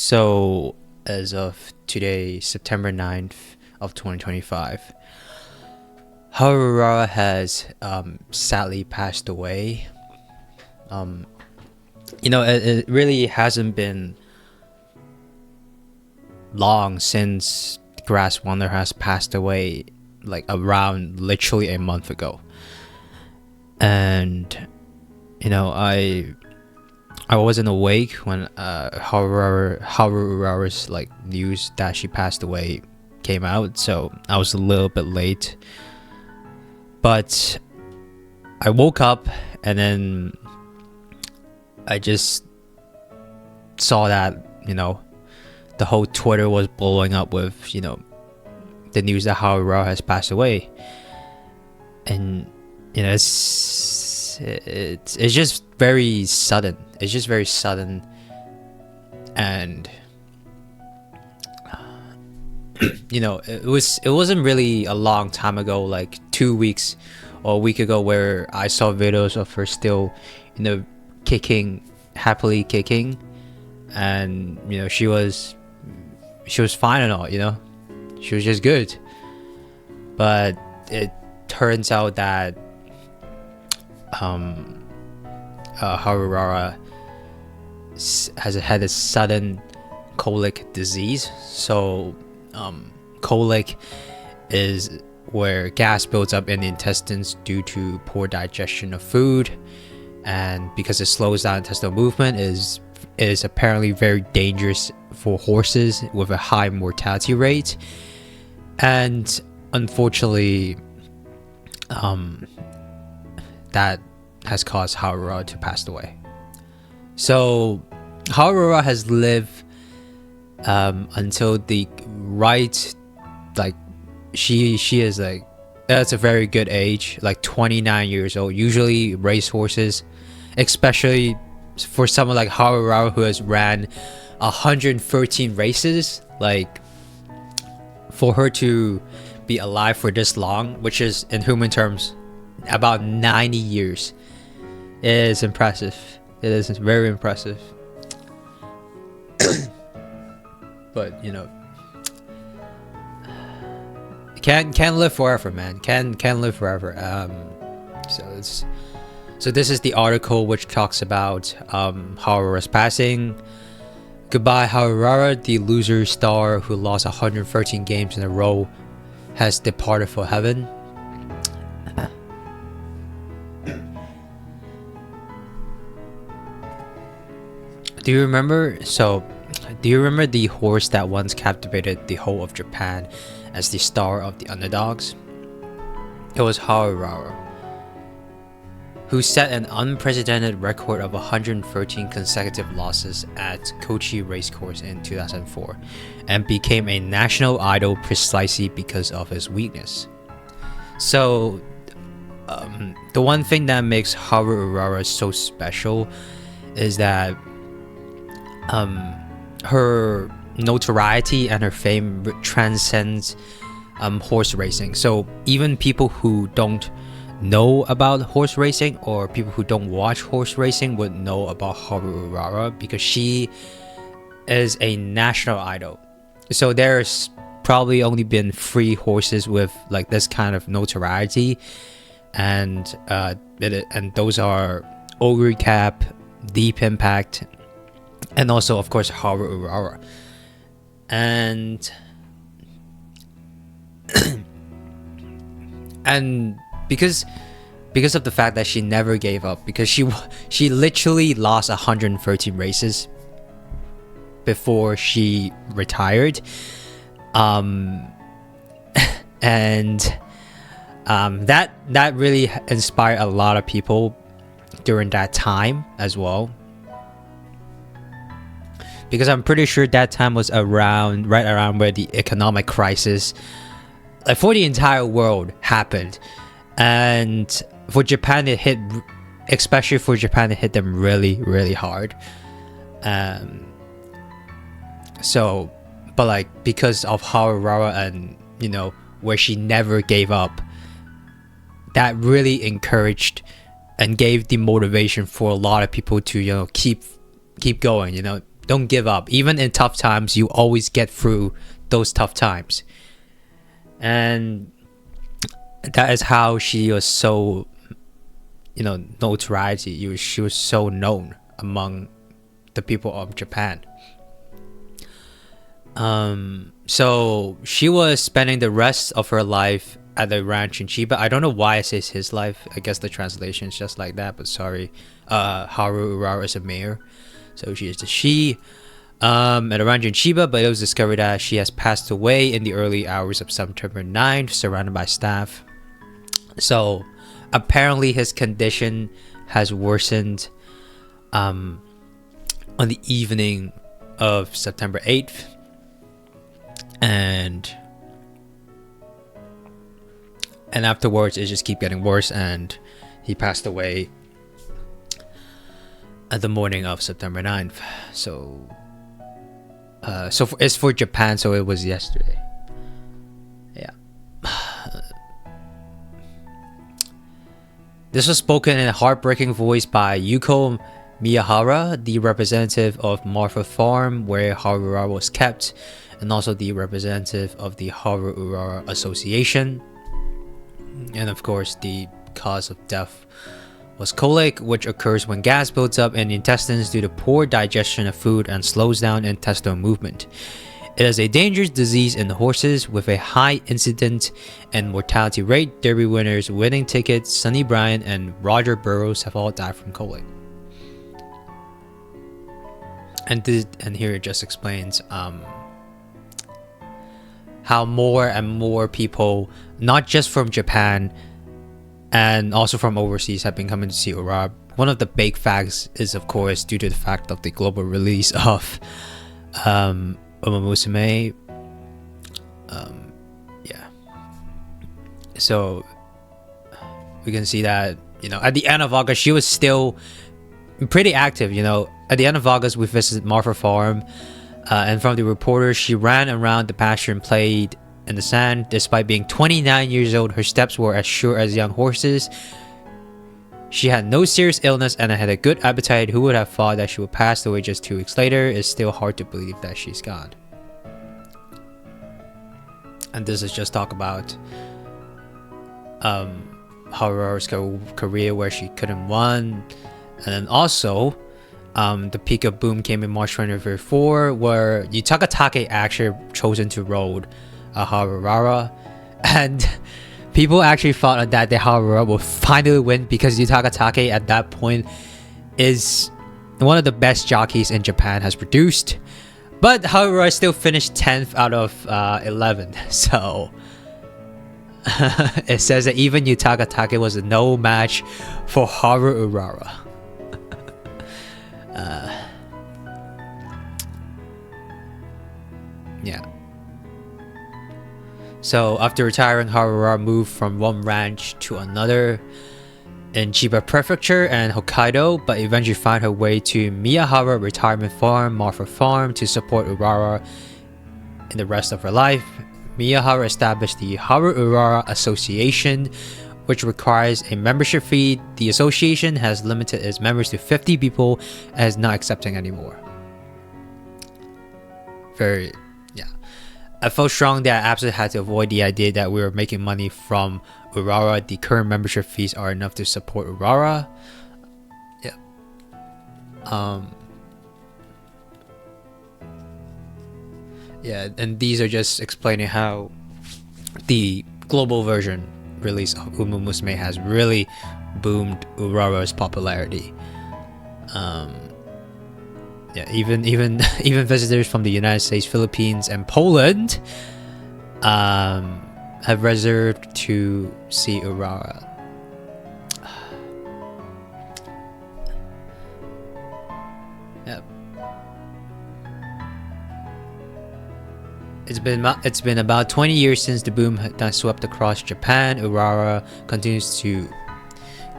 So, as of today, September 9th of 2025, Haru Urara has sadly passed away. It really hasn't been long since Grass Wonder has passed away, like around literally a month ago. And, I wasn't awake when Haru Urara's like news that she passed away came out, so I was a little bit late. But I woke up and then I just saw that the whole Twitter was blowing up with the news that Haru Urara has passed away, and it's just very sudden. It's just very sudden, and it wasn't really a long time ago, like 2 weeks or a week ago, where I saw videos of her still, happily kicking, and she was fine and all. She was just good, but it turns out that Haru Urara has had a sudden colic disease. So colic is where gas builds up in the intestines due to poor digestion of food, and because it slows down intestinal movement, is apparently very dangerous for horses with a high mortality rate. And unfortunately, that has caused Haru Urara to pass away. So Haru Urara has lived until the right, like she is like, that's a very good age, like 29 years old. Usually racehorses, especially for someone like Haru Urara who has ran 113 races, like for her to be alive for this long, which is in human terms about 90 years, is impressive. It is very impressive. But can live forever, man. Can live forever. So this is the article which talks about Haru Urara's passing. Goodbye, Haru Urara, the loser star who lost 113 games in a row, has departed for heaven. Do you remember the horse that once captivated the whole of Japan as the star of the underdogs? It was Haru Urara, who set an unprecedented record of 113 consecutive losses at Kochi Racecourse in 2004, and became a national idol precisely because of his weakness. So, the one thing that makes Haru Urara so special is that her notoriety and her fame transcends horse racing. So even people who don't know about horse racing, or people who don't watch horse racing, would know about Haru Urara because she is a national idol. So there's probably only been 3 horses with like this kind of notoriety, and those are Ogre Cap, Deep Impact, and also of course Haru Urara. And and because of the fact that she never gave up, because she literally lost 113 races before she retired, and that really inspired a lot of people during that time as well, because I'm pretty sure that time was right around where the economic crisis, like for the entire world, happened. And for Japan, especially for Japan, it hit them really, really hard. So, but like because of Haru Urara and where she never gave up, that really encouraged and gave the motivation for a lot of people to keep going. Don't give up. Even in tough times, you always get through those tough times. And that is how she was so, notoriety. She was so known among the people of Japan. So she was spending the rest of her life at the ranch in Chiba. I don't know why it says his life. I guess the translation is just like that, but sorry. Haru Urara is a mayor, so she is the she. At a ranch in Chiba, but it was discovered that she has passed away in the early hours of September 9th, surrounded by staff. So apparently his condition has worsened on the evening of September 8th. And afterwards it just keep getting worse, and he passed away at the morning of September 9th. So it's for Japan, so it was yesterday. Yeah. This was spoken in a heartbreaking voice by Yuko Miyahara, the representative of Marfa Farm where Haru Urara was kept, and also the representative of the Haru Urara Association. And of course, the cause of death was colic, which occurs when gas builds up in the intestines due to poor digestion of food and slows down intestinal movement. It is a dangerous disease in horses with a high incidence and mortality rate. Derby winners Winning Ticket, Sonny Bryan, and Roger Burrows have all died from colic. And here it just explains how more and more people, not just from Japan and also from overseas, have been coming to see Urara. One of the big facts is, of course, due to the fact of the global release of Umamusume. So we can see that, at the end of August, she was still pretty active. At the end of August, we visited Marfa Farm. And from the reporters, she ran around the pasture and played in the sand. Despite being 29 years old, her steps were as sure as young horses. She had no serious illness and had a good appetite. Who would have thought that she would pass away just 2 weeks later? It's still hard to believe that she's gone. And this is just talk about Haru's career where she couldn't win. And then also, the peak of boom came in March 2004, where Yutaka Take actually chosen to rode Haru Urara, and people actually thought on that day Haru Urara will finally win, because Yutaka Take at that point is one of the best jockeys in Japan has produced. But Haru Urara still finished 10th out of 11, so it says that even Yutaka Take was no match for Haru Urara. Yeah. So after retiring, Haru Urara moved from one ranch to another in Chiba Prefecture and Hokkaido, but eventually found her way to Miyahara Retirement Farm, Marfa Farm, to support Urara in the rest of her life. Miyahara established the Haru Urara Association, which requires a membership fee. The association has limited its members to 50 people and is not accepting anymore. I felt strong that I absolutely had to avoid the idea that we were making money from Urara. The current membership fees are enough to support Urara. And these are just explaining how the global version release of Umamusume has really boomed Urara's popularity. Even visitors from the United States, Philippines, and Poland have reserved to see Urara. It's been about 20 years since the boom that swept across Japan. Urara continues to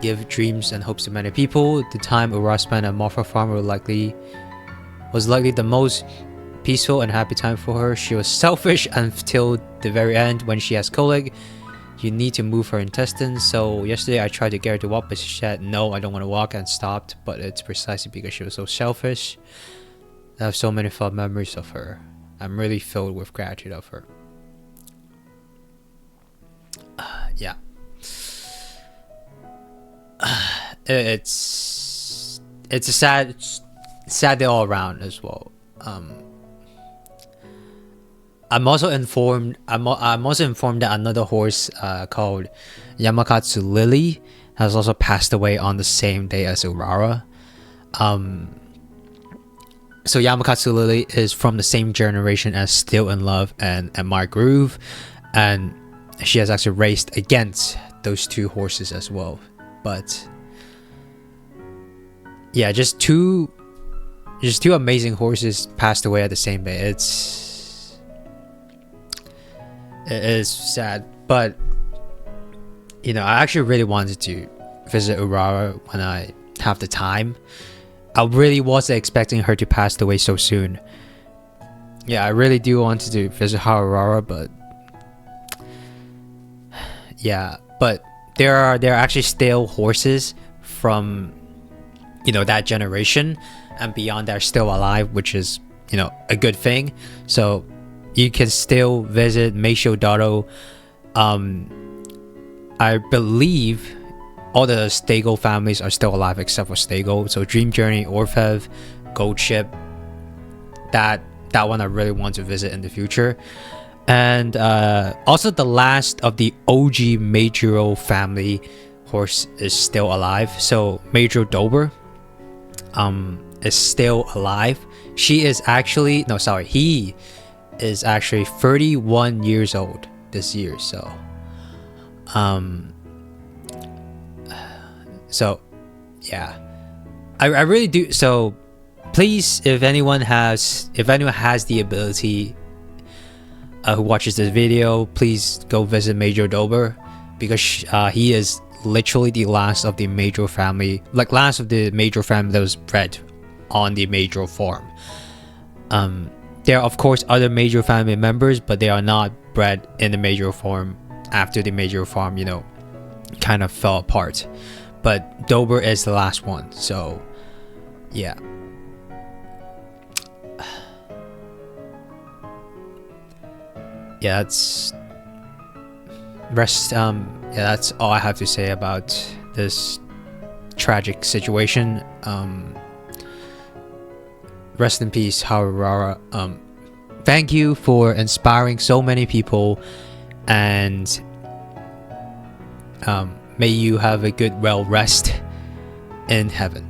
give dreams and hopes to many people. The time Urara spent at Marfa Farm was likely the most peaceful and happy time for her. She was selfish until the very end when she has colic. You need to move her intestines. So yesterday I tried to get her to walk, but she said no, I don't want to walk, and stopped. But it's precisely because she was so selfish. I have so many fond memories of her. I'm really filled with gratitude of her. Yeah. It's a sad day all around as well. I'm also informed that another horse called Yamakatsu Lily has also passed away on the same day as Urara. So Yamakatsu Lily is from the same generation as Still in Love and My Groove, and she has actually raced against those two horses as well. But yeah, just two amazing horses passed away at the same day. It is sad, but you know, I actually really wanted to visit Urara when I have the time. I really wasn't expecting her to pass away so soon. Yeah, I really do want to visit Haru Urara, but yeah, but there are actually still horses from, you know, that generation and beyond that are still alive, which is, you know, a good thing. So you can still visit Meisho Daro. I believe all the Stego families are still alive except for Stego. So Dream Journey, Orfev, Gold Ship, that one I really want to visit in the future. And also the last of the OG Majuro family horse is still alive. So Major Dober is still alive. He is actually 31 years old this year. So yeah, I really do. So please, if anyone has the ability, who watches this video, please go visit Major Dober, because he is literally the last of the Major family, that was bred on the Major farm. There are of course other Major family members, but they are not bred in the Major farm after the Major farm, you know, kind of fell apart. But Dober is the last one, so yeah. Yeah, that's all I have to say about this tragic situation. Rest in peace, Haru Urara. Thank you for inspiring so many people, and may you have a good rest in heaven.